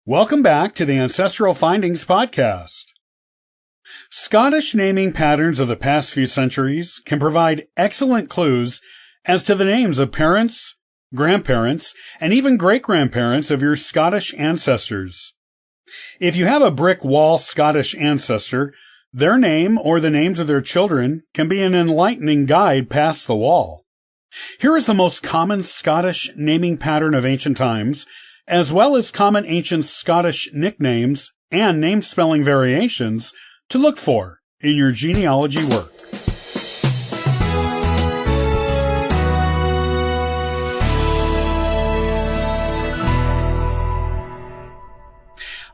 Welcome back to the Ancestral Findings Podcast. Scottish naming patterns of the past few centuries can provide excellent clues as to the names of parents, grandparents, and even great-grandparents of your Scottish ancestors. If you have a brick wall Scottish ancestor, their name or the names of their children can be an enlightening guide past the wall. Here is the most common Scottish naming pattern of ancient times, as well as common ancient Scottish nicknames and name spelling variations to look for in your genealogy work.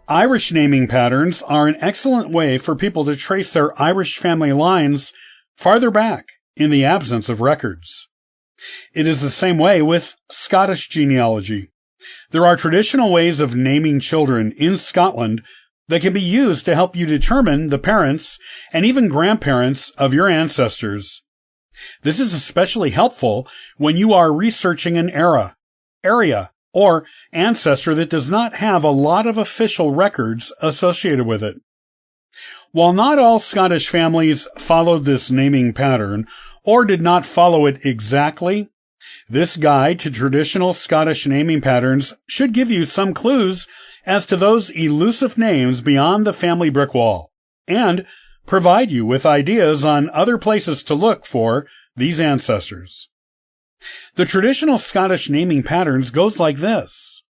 Irish naming patterns are an excellent way for people to trace their Irish family lines farther back in the absence of records. It is the same way with Scottish genealogy. There are traditional ways of naming children in Scotland that can be used to help you determine the parents and even grandparents of your ancestors. This is especially helpful when you are researching an area, or ancestor that does not have a lot of official records associated with it. While not all Scottish families followed this naming pattern, or did not follow it exactly, this guide to traditional Scottish naming patterns should give you some clues as to those elusive names beyond the family brick wall, and provide you with ideas on other places to look for these ancestors. The traditional Scottish naming patterns goes like this.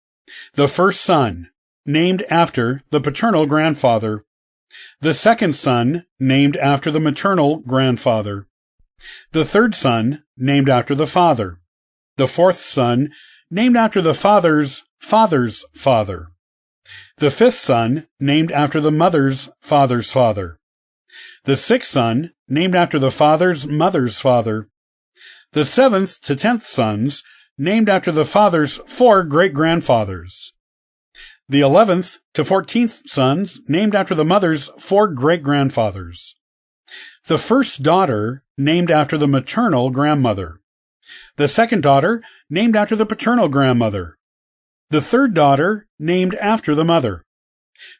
The first son, named after the paternal grandfather. The second son, named after the maternal grandfather. The third son, named after the father. The fourth son, named after the father's father's father. The fifth son, named after the mother's father's father. The sixth son, named after the father's mother's father. The 7th to 10th sons, named after the father's 4 great-grandfathers. The 11th to 14th sons, named after the mother's 4 great-grandfathers. The first daughter, named after the maternal grandmother. The second daughter, named after the paternal grandmother. The third daughter, named after the mother.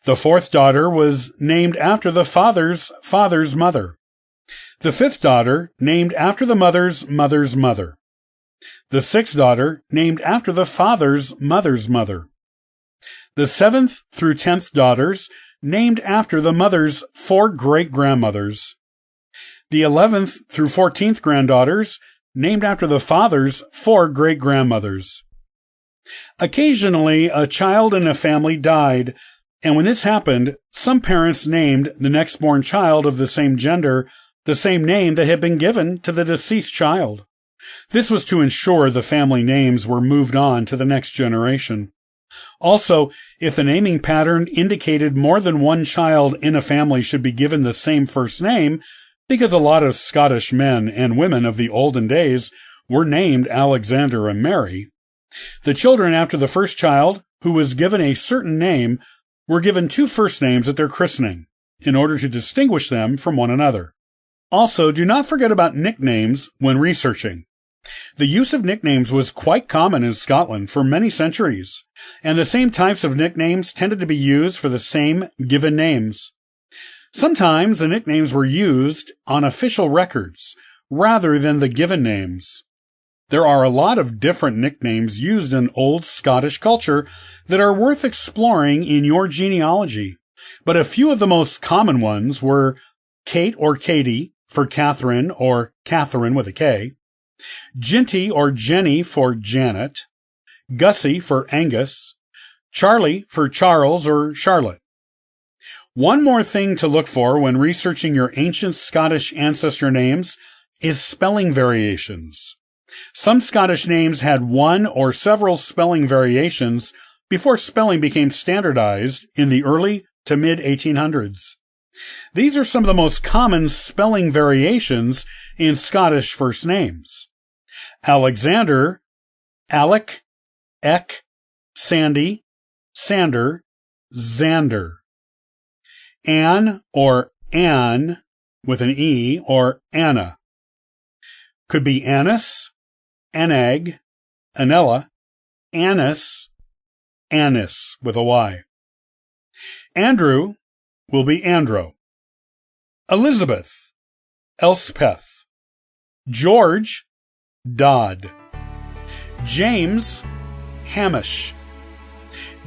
The fourth daughter was named after the father's father's mother. The fifth daughter, named after the mother's mother's mother. The sixth daughter, named after the father's mother's mother. The 7th through 10th daughters, named after the mother's 4 great-grandmothers. The 11th through 14th granddaughters, named after the father's 4 great-grandmothers. Occasionally, a child in a family died, and when this happened, some parents named the next born child of the same gender the same name that had been given to the deceased child. This was to ensure the family names were moved on to the next generation. Also, if the naming pattern indicated more than one child in a family should be given the same first name, because a lot of Scottish men and women of the olden days were named Alexander and Mary, the children after the first child, who was given a certain name, were given 2 first names at their christening, in order to distinguish them from one another. Also, do not forget about nicknames when researching. The use of nicknames was quite common in Scotland for many centuries, and the same types of nicknames tended to be used for the same given names. Sometimes the nicknames were used on official records, rather than the given names. There are a lot of different nicknames used in Old Scottish culture that are worth exploring in your genealogy, but a few of the most common ones were Kate or Katie for Catherine or Catherine with a K, Ginty or Jenny for Janet, Gussie for Angus, Charlie for Charles or Charlotte. One more thing to look for when researching your ancient Scottish ancestor names is spelling variations. Some Scottish names had one or several spelling variations before spelling became standardized in the early to mid-1800s. These are some of the most common spelling variations in Scottish first names. Alexander, Alec, Eck, Sandy, Sander, Xander. Anne or Anne with an E or Anna. Could be Annis, Anag, Anella, Annis, Annis with a Y. Andrew will be Andro. Elizabeth, Elspeth. George, Dodd. James, Hamish.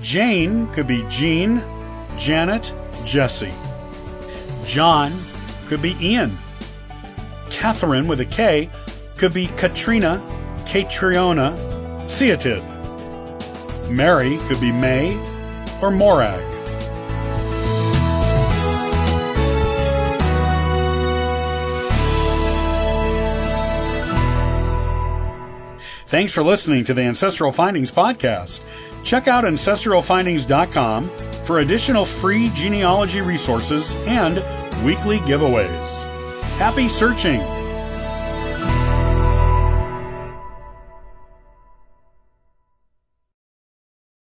Jane could be Jean, Janet, Jessie. John could be Ian. Catherine with a K could be Katrina, Catriona, Ceatid. Mary could be May or Morag. Thanks for listening to the Ancestral Findings podcast. Check out ancestralfindings.com for additional free genealogy resources and weekly giveaways. Happy searching!